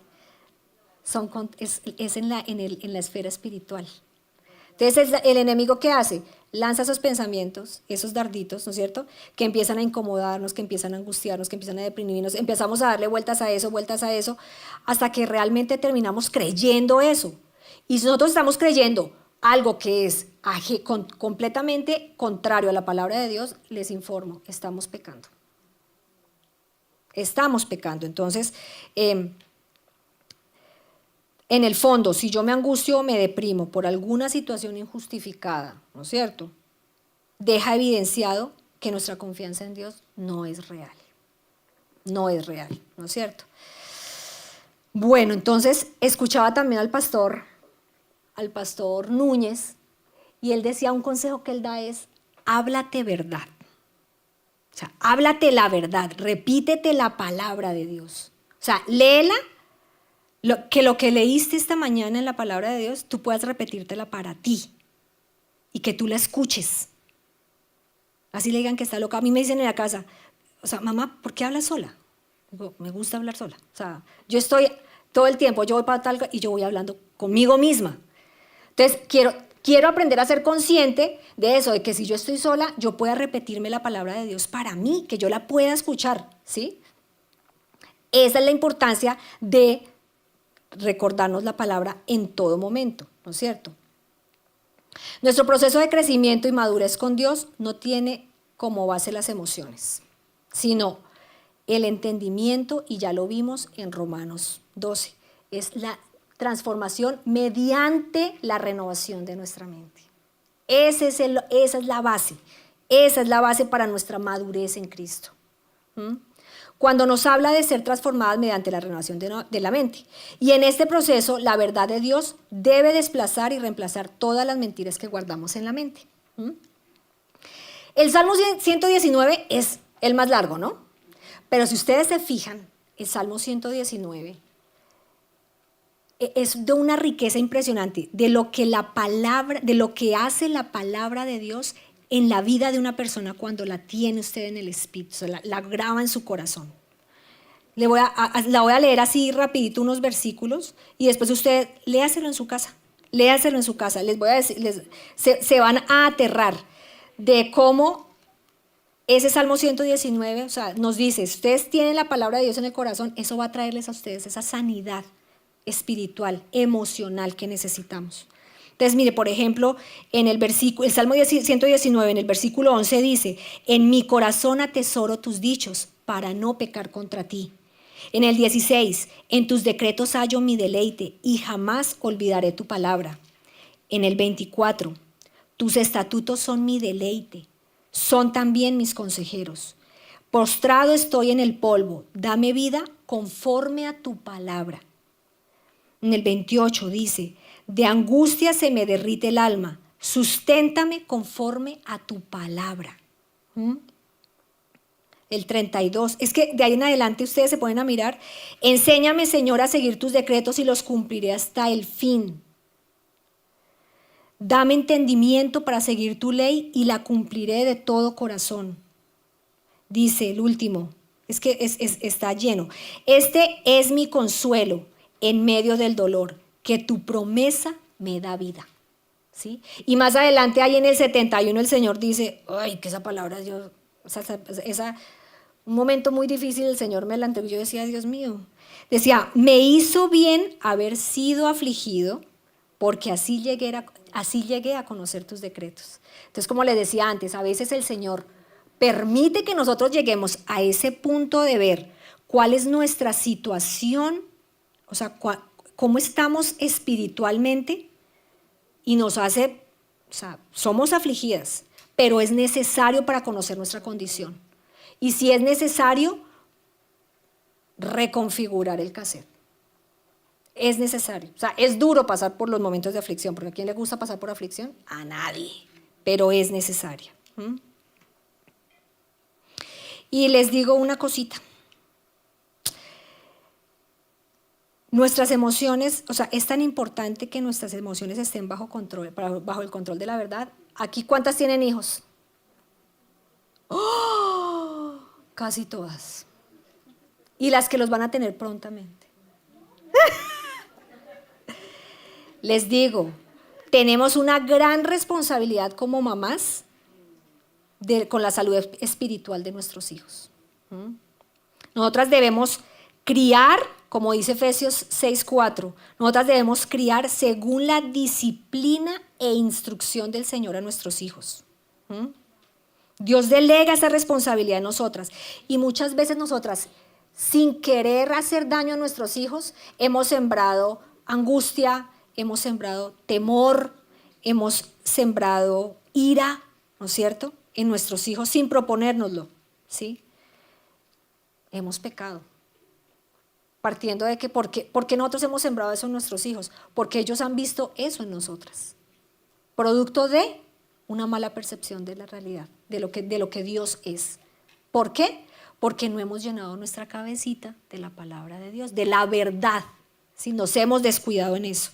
es en la esfera espiritual. Entonces, el enemigo, ¿qué hace? Lanza esos pensamientos, esos darditos, ¿no es cierto? Que empiezan a incomodarnos, que empiezan a angustiarnos, que empiezan a deprimirnos, empezamos a darle vueltas a eso, hasta que realmente terminamos creyendo eso. Y si nosotros estamos creyendo algo que es completamente contrario a la palabra de Dios, les informo, estamos pecando. Estamos pecando. Entonces, en el fondo, si yo me angustio o me deprimo por alguna situación injustificada, ¿no es cierto?, deja evidenciado que nuestra confianza en Dios no es real. No es real, ¿no es cierto? Bueno, entonces escuchaba también al pastor Núñez, y él decía, un consejo que él da es, háblate verdad. O sea, háblate la verdad, repítete la palabra de Dios. O sea, léela. Lo que leíste esta mañana en la palabra de Dios, tú puedas repetírtela para ti y que tú la escuches. Así le digan que está loca. A mí me dicen en la casa, o sea, mamá, ¿por qué hablas sola? Digo, me gusta hablar sola. O sea, yo estoy todo el tiempo, yo voy para tal y yo voy hablando conmigo misma. Entonces, quiero aprender a ser consciente de eso, de que si yo estoy sola, yo pueda repetirme la palabra de Dios para mí, que yo la pueda escuchar, ¿sí? Esa es la importancia de recordarnos la palabra en todo momento, ¿no es cierto? Nuestro proceso de crecimiento y madurez con Dios no tiene como base las emociones, sino el entendimiento, y ya lo vimos en Romanos 12, es la transformación mediante la renovación de nuestra mente. Esa es la base para nuestra madurez en Cristo. Cuando nos habla de ser transformadas mediante la renovación de la mente. Y en este proceso, la verdad de Dios debe desplazar y reemplazar todas las mentiras que guardamos en la mente. El Salmo 119 es el más largo, ¿no? Pero si ustedes se fijan, el Salmo 119 es de una riqueza impresionante de lo que hace la palabra de Dios en la vida de una persona cuando la tiene usted en el espíritu, la graba en su corazón. La voy a leer así rapidito unos versículos y después usted léaselo en su casa. Les voy a decir, se van a aterrar de cómo ese Salmo 119, o sea, nos dice, si ustedes tienen la palabra de Dios en el corazón, eso va a traerles a ustedes esa sanidad espiritual, emocional que necesitamos. Entonces, mire, por ejemplo, el Salmo 119, en el versículo 11 dice, en mi corazón atesoro tus dichos para no pecar contra ti. En el 16, en tus decretos hallo mi deleite y jamás olvidaré tu palabra. En el 24, tus estatutos son mi deleite, son también mis consejeros. Postrado estoy en el polvo, dame vida conforme a tu palabra. En el 28 dice, de angustia se me derrite el alma, susténtame conforme a tu palabra. El 32, es que de ahí en adelante ustedes se ponen a mirar, enséñame, Señor, a seguir tus decretos y los cumpliré hasta el fin. Dame entendimiento para seguir tu ley y la cumpliré de todo corazón. Dice el último, es que está lleno. Este es mi consuelo en medio del dolor, que tu promesa me da vida. ¿Sí? Y más adelante, ahí en el 71, el Señor dice, ay, que esa palabra, un momento muy difícil, el Señor me la entregó. Yo decía, Dios mío, decía, me hizo bien haber sido afligido, porque así llegué a conocer tus decretos. Entonces, como les decía antes, a veces el Señor permite que nosotros lleguemos a ese punto de ver cuál es nuestra situación, o sea, cómo estamos espiritualmente, y nos hace, o sea, somos afligidas, pero es necesario para conocer nuestra condición. Y si es necesario, reconfigurar el cassette. Es necesario. O sea, es duro pasar por los momentos de aflicción, porque ¿a quién le gusta pasar por aflicción? A nadie, pero es necesaria. Y les digo una cosita. Nuestras emociones, o sea, es tan importante que nuestras emociones estén bajo control, bajo el control de la verdad. Aquí, ¿cuántas tienen hijos? ¡Oh! Casi todas. Y las que los van a tener prontamente. Les digo, tenemos una gran responsabilidad como mamás con la salud espiritual de nuestros hijos. Nosotras debemos criar, como dice Efesios 6:4, nosotras debemos criar según la disciplina e instrucción del Señor a nuestros hijos. Dios delega esa responsabilidad a nosotras y muchas veces nosotras, sin querer hacer daño a nuestros hijos, hemos sembrado angustia, hemos sembrado temor, hemos sembrado ira, ¿no es cierto?, en nuestros hijos sin proponérnoslo, ¿sí? Hemos pecado. Partiendo de que, ¿por qué nosotros hemos sembrado eso en nuestros hijos? Porque ellos han visto eso en nosotras. Producto de una mala percepción de la realidad, de lo que Dios es. ¿Por qué? Porque no hemos llenado nuestra cabecita de la palabra de Dios, de la verdad. ¿Sí? Nos hemos descuidado en eso.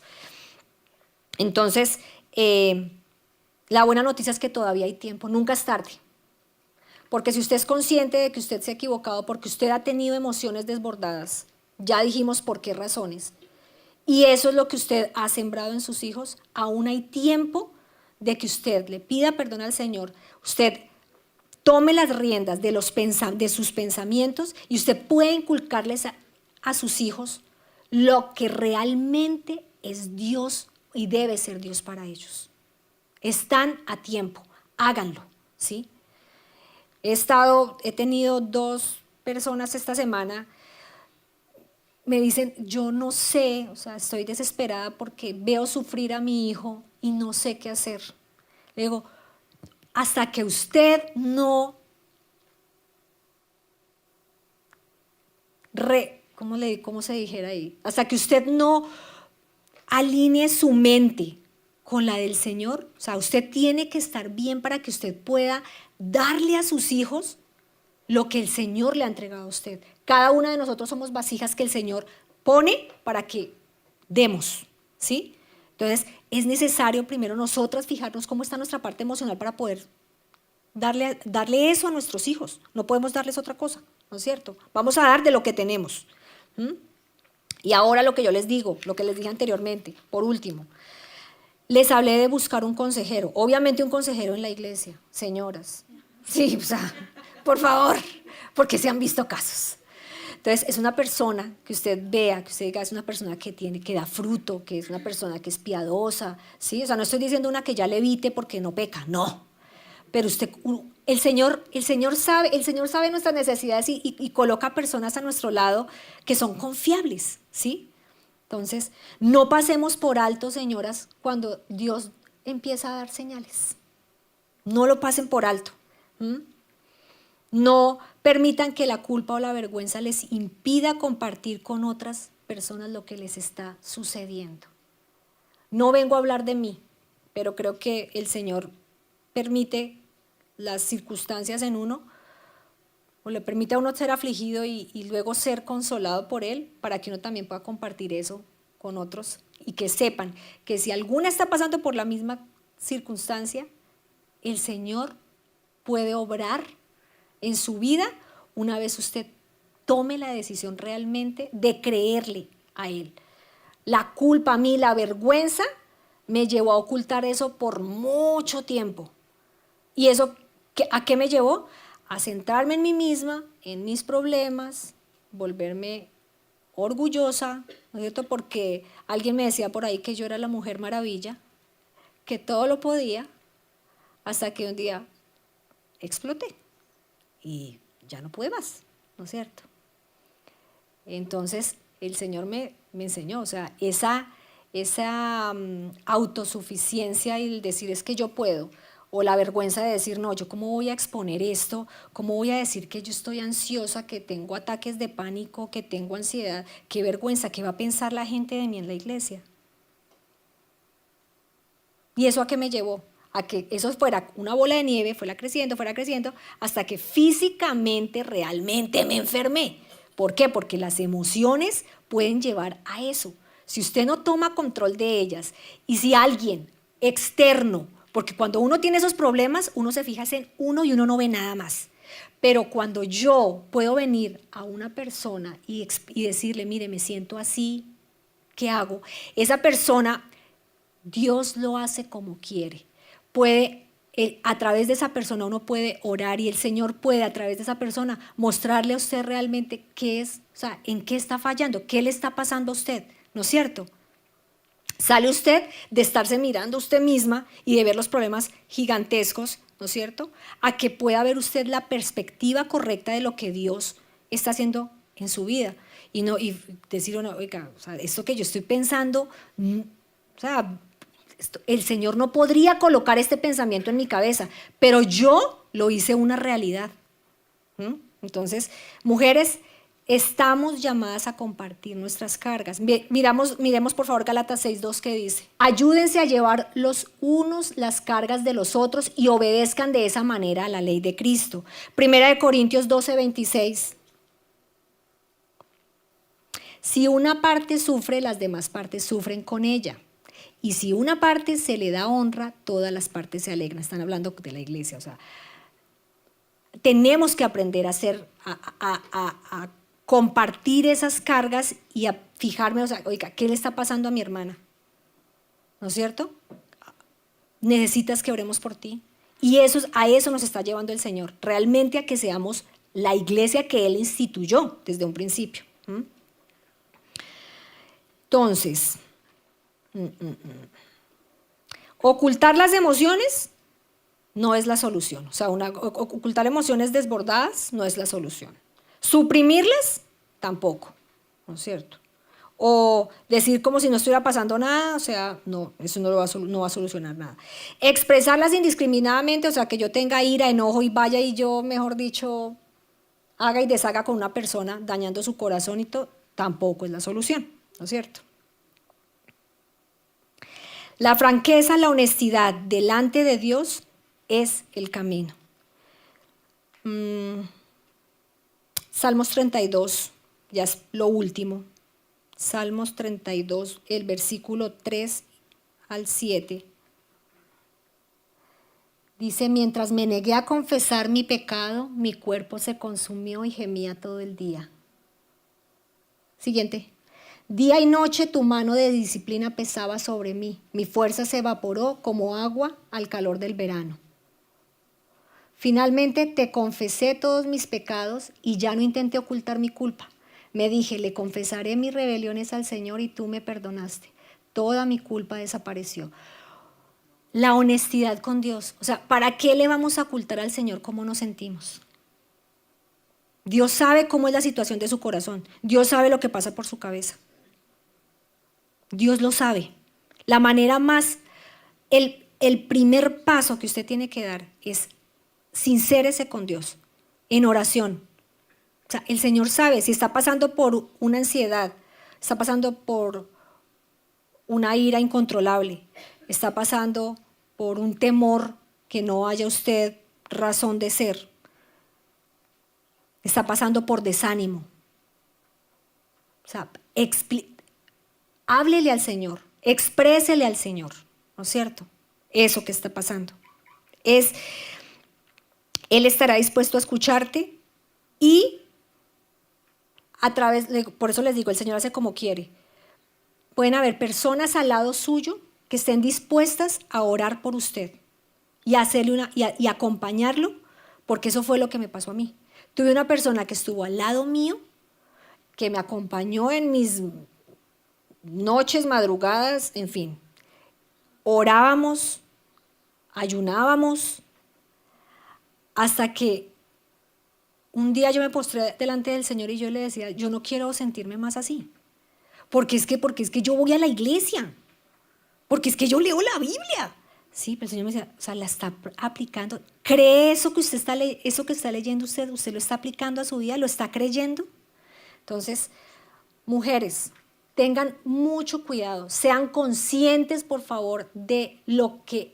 Entonces, la buena noticia es que todavía hay tiempo, nunca es tarde. Porque si usted es consciente de que usted se ha equivocado, porque usted ha tenido emociones desbordadas, ya dijimos por qué razones, y eso es lo que usted ha sembrado en sus hijos, aún hay tiempo de que usted le pida perdón al Señor, usted tome las riendas de sus pensamientos y usted puede inculcarles a sus hijos lo que realmente es Dios y debe ser Dios para ellos. Están a tiempo, háganlo, ¿sí? He tenido 2 personas esta semana, me dicen, yo no sé, o sea, estoy desesperada porque veo sufrir a mi hijo y no sé qué hacer. Le digo, hasta que usted no ¿cómo se dijera ahí? Hasta que usted no alinee su mente con la del Señor, o sea, usted tiene que estar bien para que usted pueda darle a sus hijos lo que el Señor le ha entregado a usted. Cada una de nosotros somos vasijas que el Señor pone para que demos, ¿sí? Entonces, es necesario primero nosotras fijarnos cómo está nuestra parte emocional para poder darle eso a nuestros hijos. No podemos darles otra cosa, ¿no es cierto? Vamos a dar de lo que tenemos. Y ahora lo que yo les digo, lo que les dije anteriormente, por último, les hablé de buscar un consejero, obviamente un consejero en la iglesia, señoras. Sí, o sea, por favor, porque se han visto casos. Entonces, es una persona que usted vea, que usted diga, es una persona que da fruto, que es una persona que es piadosa, ¿sí? O sea, no estoy diciendo una que ya le evite porque no peca, no. Pero el Señor sabe nuestras necesidades y coloca personas a nuestro lado que son confiables, ¿sí? Entonces, no pasemos por alto, señoras, cuando Dios empieza a dar señales. No lo pasen por alto. No permitan que la culpa o la vergüenza les impida compartir con otras personas lo que les está sucediendo. No vengo a hablar de mí, pero creo que el Señor permite las circunstancias en uno, o le permite a uno ser afligido y luego ser consolado por Él, para que uno también pueda compartir eso con otros y que sepan que si alguna está pasando por la misma circunstancia, el Señor puede obrar en su vida una vez usted tome la decisión realmente de creerle a Él. La culpa a mí, la vergüenza, me llevó a ocultar eso por mucho tiempo. ¿Y eso a qué me llevó? A centrarme en mí misma, en mis problemas, volverme orgullosa, ¿no es cierto? Porque alguien me decía por ahí que yo era la mujer maravilla, que todo lo podía, hasta que un día exploté y ya no pude más, ¿no es cierto? Entonces el Señor me enseñó, o sea, esa autosuficiencia y el decir es que yo puedo, o la vergüenza de decir, no, yo cómo voy a exponer esto, cómo voy a decir que yo estoy ansiosa, que tengo ataques de pánico, que tengo ansiedad, qué vergüenza, qué va a pensar la gente de mí en la iglesia. ¿Y eso a qué me llevó? A que eso fuera una bola de nieve, fuera creciendo, hasta que físicamente, realmente me enfermé. ¿Por qué? Porque las emociones pueden llevar a eso. Si usted no toma control de ellas y si alguien externo, porque cuando uno tiene esos problemas, uno se fija en uno y uno no ve nada más. Pero cuando yo puedo venir a una persona y decirle, mire, me siento así, ¿qué hago? Esa persona, Dios lo hace como quiere. A través de esa persona uno puede orar y el Señor puede a través de esa persona mostrarle a usted realmente qué es, o sea, en qué está fallando, qué le está pasando a usted, ¿no es cierto? Sale usted de estarse mirando a usted misma y de ver los problemas gigantescos, ¿no es cierto? A que pueda ver usted la perspectiva correcta de lo que Dios está haciendo en su vida. Y decir, oiga, o sea, esto que yo estoy pensando, o sea, el Señor no podría colocar este pensamiento en mi cabeza, pero yo lo hice una realidad. Entonces, mujeres, estamos llamadas a compartir nuestras cargas. Miremos por favor Gálatas 6:2 que dice, ayúdense a llevar los unos las cargas de los otros y obedezcan de esa manera a la ley de Cristo. Primera de Corintios 12:26. Si una parte sufre, las demás partes sufren con ella. Y si una parte se le da honra, todas las partes se alegran. Están hablando de la iglesia. O sea, tenemos que aprender a compartir esas cargas y a fijarme, o sea, oiga, ¿qué le está pasando a mi hermana? ¿No es cierto? Necesitas que oremos por ti. Y a eso nos está llevando el Señor. Realmente a que seamos la iglesia que Él instituyó desde un principio. Entonces, ocultar las emociones no es la solución. O sea, ocultar emociones desbordadas no es la solución. Suprimirlas tampoco, ¿no es cierto? O decir como si no estuviera pasando nada, o sea, no, eso no va a solucionar nada. Expresarlas indiscriminadamente, o sea, que yo tenga ira, enojo y vaya y yo, mejor dicho, haga y deshaga con una persona dañando su corazón y todo, tampoco es la solución, ¿no es cierto? La franqueza, la honestidad delante de Dios es el camino. Salmos 32, ya es lo último. Salmos 32, el versículo 3 al 7. Dice, mientras me negué a confesar mi pecado, mi cuerpo se consumió y gemía todo el día. Siguiente. Día y noche tu mano de disciplina pesaba sobre mí. Mi fuerza se evaporó como agua al calor del verano. Finalmente te confesé todos mis pecados y ya no intenté ocultar mi culpa. Me dije, le confesaré mis rebeliones al Señor y tú me perdonaste. Toda mi culpa desapareció. La honestidad con Dios. O sea, ¿para qué le vamos a ocultar al Señor cómo nos sentimos? Dios sabe cómo es la situación de su corazón. Dios sabe lo que pasa por su cabeza. Dios lo sabe. La manera más, el primer paso que usted tiene que dar es sincérese con Dios, en oración. O sea, el Señor sabe si está pasando por una ansiedad, está pasando por una ira incontrolable, está pasando por un temor que no haya usted razón de ser, está pasando por desánimo. O sea, háblele al Señor, exprésele al Señor, ¿no es cierto? Eso que está pasando. Él estará dispuesto a escucharte y por eso les digo, el Señor hace como quiere. Pueden haber personas al lado suyo que estén dispuestas a orar por usted y acompañarlo, porque eso fue lo que me pasó a mí. Tuve una persona que estuvo al lado mío, que me acompañó en mis noches, madrugadas, en fin. Orábamos, ayunábamos, hasta que un día yo me postré delante del Señor y yo le decía, yo no quiero sentirme más así. Porque es que yo voy a la iglesia. Porque es que yo leo la Biblia. Sí, pero el Señor me decía, o sea, la está aplicando. ¿Cree eso que usted está eso que está leyendo usted? ¿Usted lo está aplicando a su vida? ¿Lo está creyendo? Entonces, mujeres, tengan mucho cuidado. Sean conscientes, por favor, de lo que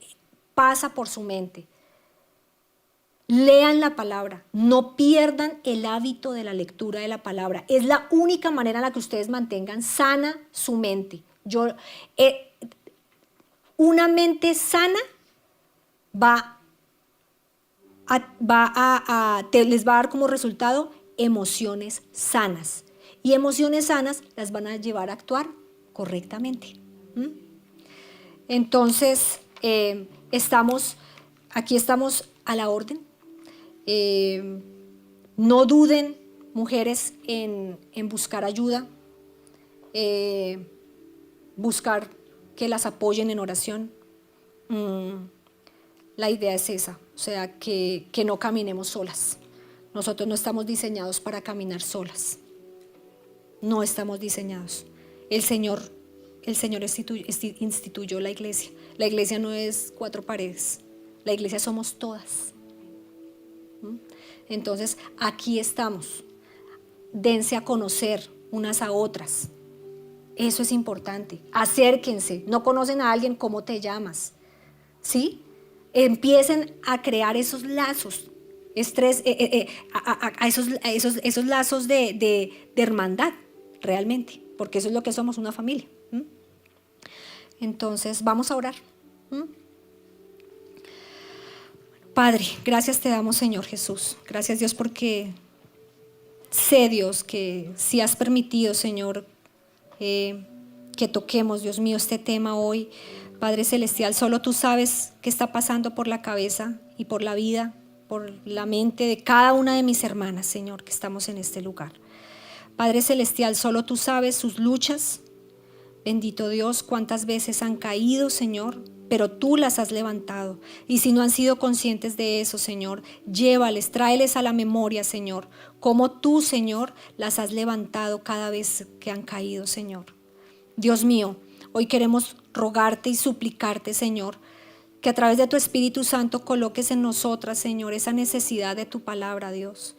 pasa por su mente. Lean la palabra. No pierdan el hábito de la lectura de la palabra. Es la única manera en la que ustedes mantengan sana su mente. Una mente sana les va a dar como resultado emociones sanas. Y emociones sanas las van a llevar a actuar correctamente. Entonces, aquí estamos a la orden. No duden, mujeres, en buscar ayuda, buscar que las apoyen en oración. La idea es esa, o sea, que no caminemos solas. Nosotros no estamos diseñados para caminar solas. No estamos diseñados. El Señor instituyó la iglesia. La iglesia no es 4 paredes. La iglesia somos todas. Entonces, aquí estamos. Dense a conocer unas a otras. Eso es importante. Acérquense. No conocen a alguien, ¿cómo te llamas? ¿Sí? Empiecen a crear esos lazos. Esos lazos de hermandad, realmente. Porque eso es lo que somos, una familia. Entonces, vamos a orar. Padre, gracias te damos, Señor Jesús. Gracias, Dios, porque sé, Dios, que si has permitido, Señor, que toquemos, Dios mío, este tema hoy, Padre Celestial, solo tú sabes qué está pasando por la cabeza y por la vida, por la mente de cada una de mis hermanas, Señor, que estamos en este lugar. Padre Celestial, solo tú sabes sus luchas. Bendito Dios, cuántas veces han caído, Señor, pero tú las has levantado. Y si no han sido conscientes de eso, Señor, llévales, tráeles a la memoria, Señor, cómo tú, Señor, las has levantado cada vez que han caído, Señor. Dios mío, hoy queremos rogarte y suplicarte, Señor, que a través de tu Espíritu Santo coloques en nosotras, Señor, esa necesidad de tu palabra, Dios.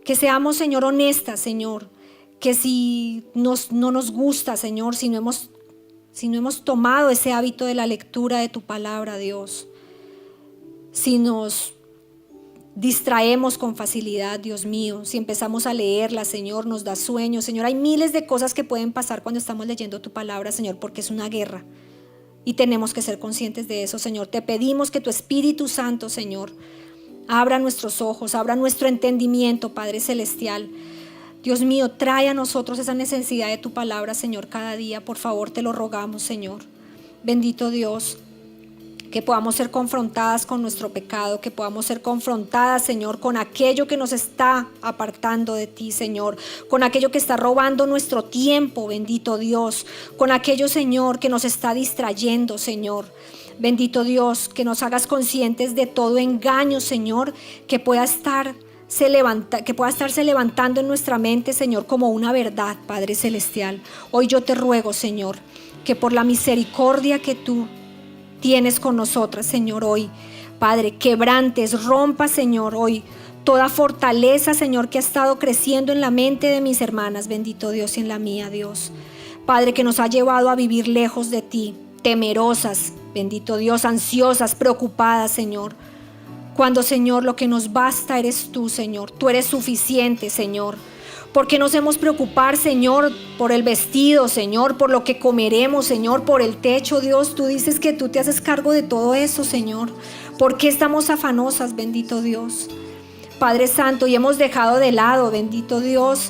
Que seamos, Señor, honestas, Señor, que si no nos gusta, Señor, si no hemos tomado ese hábito de la lectura de tu palabra, Dios, si nos distraemos con facilidad, Dios mío, si empezamos a leerla, Señor, nos da sueño, Señor, hay miles de cosas que pueden pasar cuando estamos leyendo tu palabra, Señor, porque es una guerra y tenemos que ser conscientes de eso, Señor. Te pedimos que tu Espíritu Santo, Señor, abra nuestros ojos, abra nuestro entendimiento, Padre Celestial. Dios mío, trae a nosotros esa necesidad de tu palabra, Señor, cada día. Por favor, te lo rogamos, Señor. Bendito Dios, que podamos ser confrontadas con nuestro pecado, que podamos ser confrontadas, Señor, con aquello que nos está apartando de ti, Señor, con aquello que está robando nuestro tiempo, bendito Dios, con aquello, Señor, que nos está distrayendo, Señor. Bendito Dios, que nos hagas conscientes de todo engaño, Señor, que pueda estarse levantando en nuestra mente, Señor, como una verdad, Padre Celestial. Hoy yo te ruego, Señor, que por la misericordia que tú tienes con nosotras, Señor, hoy, Padre, quebrantes, rompa, Señor, hoy toda fortaleza, Señor, que ha estado creciendo en la mente de mis hermanas, bendito Dios, y en la mía, Dios. Padre, que nos ha llevado a vivir lejos de ti, temerosas, bendito Dios, ansiosas, preocupadas, Señor. Cuando, Señor, lo que nos basta eres tú, Señor. Tú eres suficiente, Señor. ¿Por qué nos hemos preocupar, Señor, por el vestido, Señor, por lo que comeremos, Señor, por el techo, Dios? Tú dices que tú te haces cargo de todo eso, Señor. ¿Por qué estamos afanosas, bendito Dios? Padre Santo, y hemos dejado de lado, bendito Dios,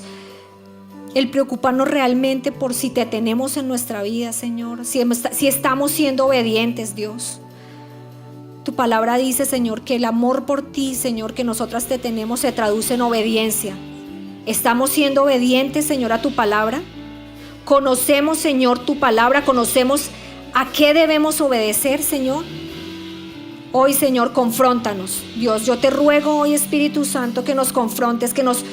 el preocuparnos realmente por si te tenemos en nuestra vida, Señor. Si estamos siendo obedientes, Dios. Tu palabra dice, Señor, que el amor por ti, Señor, que nosotras te tenemos se traduce en obediencia. ¿Estamos siendo obedientes, Señor, a tu palabra? ¿Conocemos, Señor, tu palabra? ¿Conocemos a qué debemos obedecer, Señor? Hoy, Señor, confróntanos. Dios, yo te ruego hoy, Espíritu Santo, que nos confrontes, que nos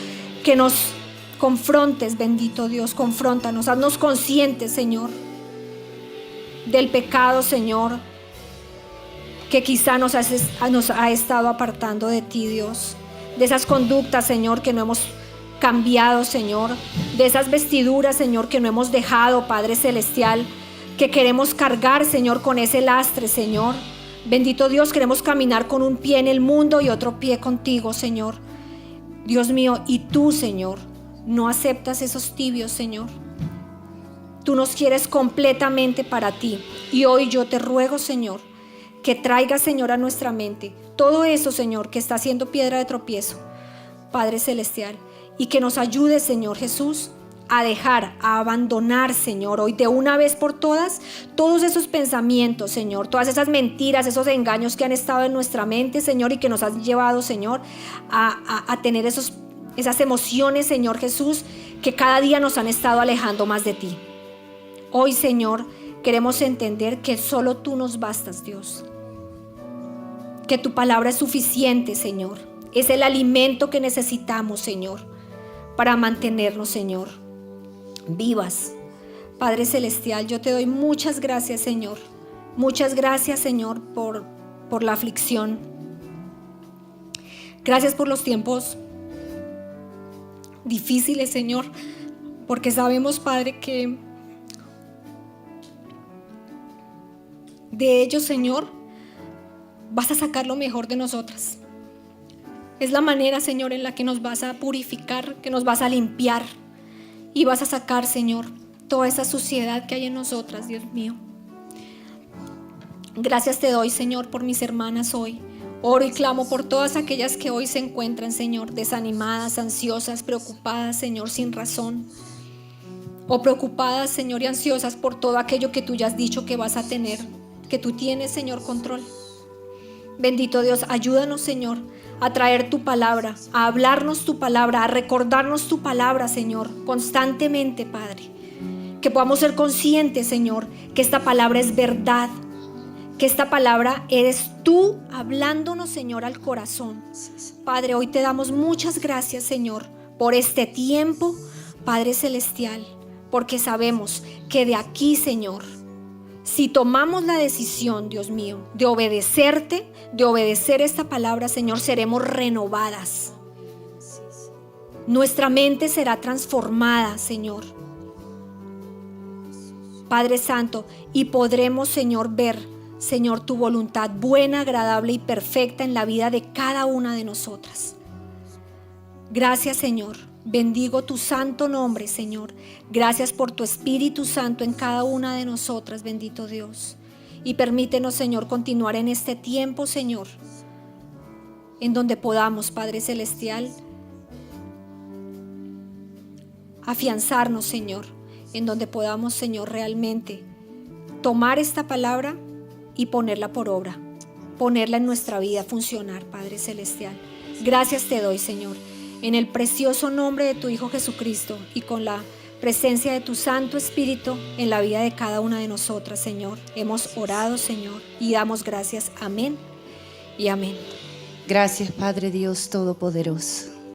confrontes, bendito Dios, confróntanos. Haznos conscientes, Señor, del pecado, Señor, que quizá nos ha estado apartando de ti, Dios. De esas conductas, Señor, que no hemos cambiado, Señor. De esas vestiduras, Señor, que no hemos dejado, Padre Celestial, que queremos cargar, Señor, con ese lastre, Señor. Bendito Dios, queremos caminar con un pie en el mundo y otro pie contigo, Señor. Dios mío, y tú, Señor, no aceptas esos tibios, Señor. Tú nos quieres completamente para ti. Y hoy yo te ruego, Señor, que traigas, Señor, a nuestra mente todo eso, Señor, que está siendo piedra de tropiezo, Padre Celestial, y que nos ayude, Señor Jesús, a dejar, a abandonar, Señor, hoy de una vez por todas, todos esos pensamientos, Señor, todas esas mentiras, esos engaños que han estado en nuestra mente, Señor, y que nos han llevado, Señor, a tener esas emociones, Señor Jesús, que cada día nos han estado alejando más de ti. Hoy, Señor, queremos entender que solo tú nos bastas, Dios. Que tu palabra es suficiente, Señor. Es el alimento que necesitamos, Señor, para mantenernos, Señor, vivas. Padre Celestial, yo te doy muchas gracias, Señor. Muchas gracias, Señor, por la aflicción. Gracias por los tiempos difíciles, Señor, porque sabemos, Padre, que de ellos, Señor, vas a sacar lo mejor de nosotras. Es la manera, Señor, en la que nos vas a purificar, que nos vas a limpiar y vas a sacar, Señor, toda esa suciedad que hay en nosotras, Dios mío. Gracias te doy, Señor, por mis hermanas hoy. Oro y clamo por todas aquellas que hoy se encuentran, Señor, desanimadas, ansiosas, preocupadas, Señor, sin razón. O preocupadas, Señor, y ansiosas por todo aquello que tú ya has dicho que vas a tener, que tú tienes, Señor, control. Bendito Dios, ayúdanos, Señor, a traer tu palabra, a hablarnos tu palabra, a recordarnos tu palabra, Señor, constantemente, Padre. Que podamos ser conscientes, Señor, que esta palabra es verdad, que esta palabra eres tú hablándonos, Señor, al corazón. Padre, hoy te damos muchas gracias, Señor, por este tiempo, Padre Celestial, porque sabemos que de aquí, Señor, si tomamos la decisión, Dios mío, de obedecerte, de obedecer esta palabra, Señor, seremos renovadas. Nuestra mente será transformada, Señor. Padre Santo, y podremos, Señor, ver, Señor, tu voluntad buena, agradable y perfecta en la vida de cada una de nosotras. Gracias, Señor. Bendigo tu santo nombre, Señor. Gracias por tu Espíritu Santo en cada una de nosotras, bendito Dios. Y permítenos, Señor, continuar en este tiempo, Señor, en donde podamos, Padre Celestial, afianzarnos, Señor, en donde podamos, Señor, realmente tomar esta palabra y ponerla por obra, ponerla en nuestra vida, funcionar, Padre Celestial. Gracias te doy, Señor, en el precioso nombre de tu Hijo Jesucristo y con la presencia de tu Santo Espíritu en la vida de cada una de nosotras, Señor. Hemos orado, Señor, y damos gracias. Amén y amén. Gracias, Padre Dios Todopoderoso.